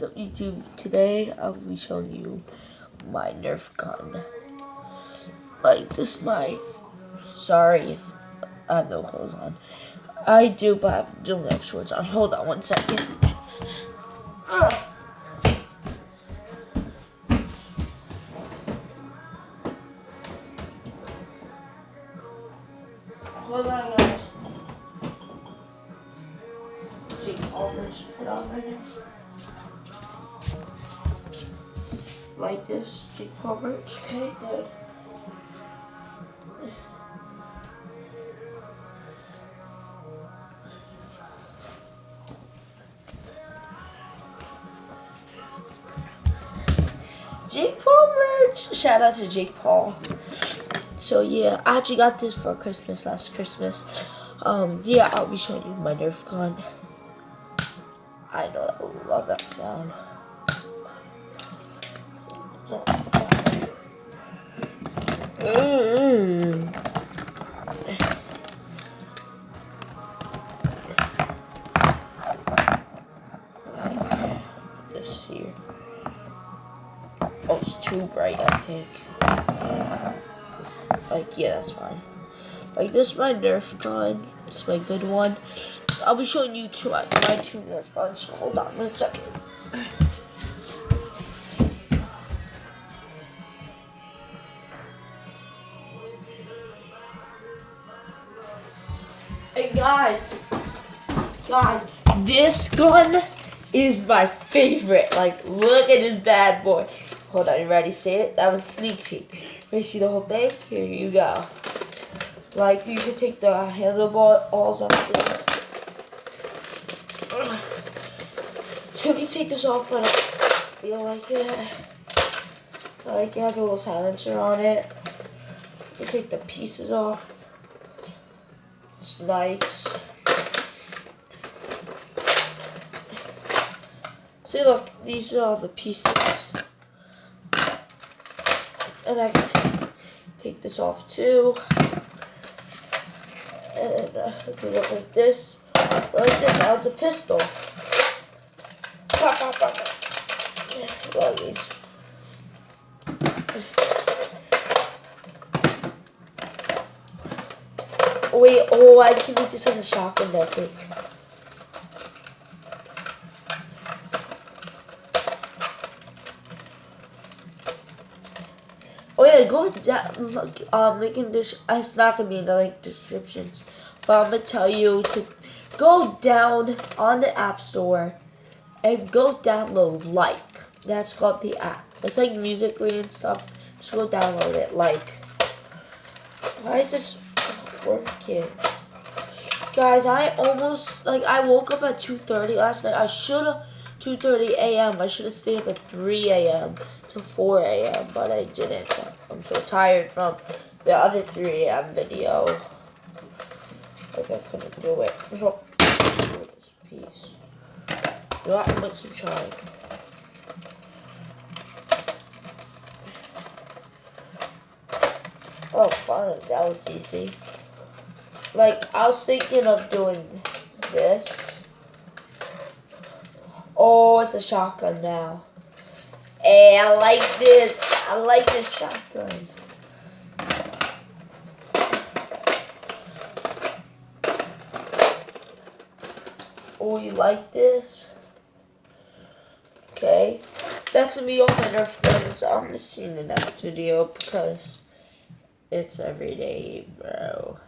What's up, YouTube? Today I'll be showing you my Nerf gun. Like, this my... Sorry if I have no clothes on. I do, but I don't have shorts on. Hold on one second. Hold on, guys. See, Palmer's put on right now. Like this, Jake Palmer. Okay, good. Jake Paul merch. Shout out to Jake Paul. So yeah, I actually got this for Christmas last Christmas. Yeah, I'll be showing you my Nerf gun. I know, I love that sound. This here. Oh, it's too bright, I think. Like, yeah, that's fine. Like, this is my Nerf gun. It's my good one. I'll be showing you my two Nerf guns. Hold on one second. Hey guys, this gun is my favorite. Like, look at this bad boy. Hold on, you ready to see it? That was a sneak peek. Ready to see the whole thing? Here you go. Like, you can take the handlebars off this. You can take this off, but I feel like it. Like, it has a little silencer on it. You can take the pieces off. It's nice. See, look, these are all the pieces. And I can take this off too. And it can look like this. Or like this. Now it's a pistol. Pop, pop, pop, pop. Luggage. Wait, oh, I can make this as a shotgun, I think. Oh yeah, go down. Look, link in this. It's not gonna be in the like descriptions, but I'm gonna tell you to go down on the App Store and go download Like. That's called the app. It's like Musical.ly and stuff. Just go download it. Like. Why is this working? Guys, I woke up at 2:30 last night. 2:30 a.m. I should have stayed up at 3 a.m. to 4 a.m. but I didn't. I'm so tired from the other 3 a.m. video. Like, I couldn't do it. So, this piece. You know what? I'm gonna keep trying. Oh, finally, that was easy. Like, I was thinking of doing this. Oh, it's a shotgun now. Hey, I like this. I like this shotgun. Oh, you like this? Okay. That's gonna be all my Nerf guns. I'm gonna see you in the next video because it's every day, bro.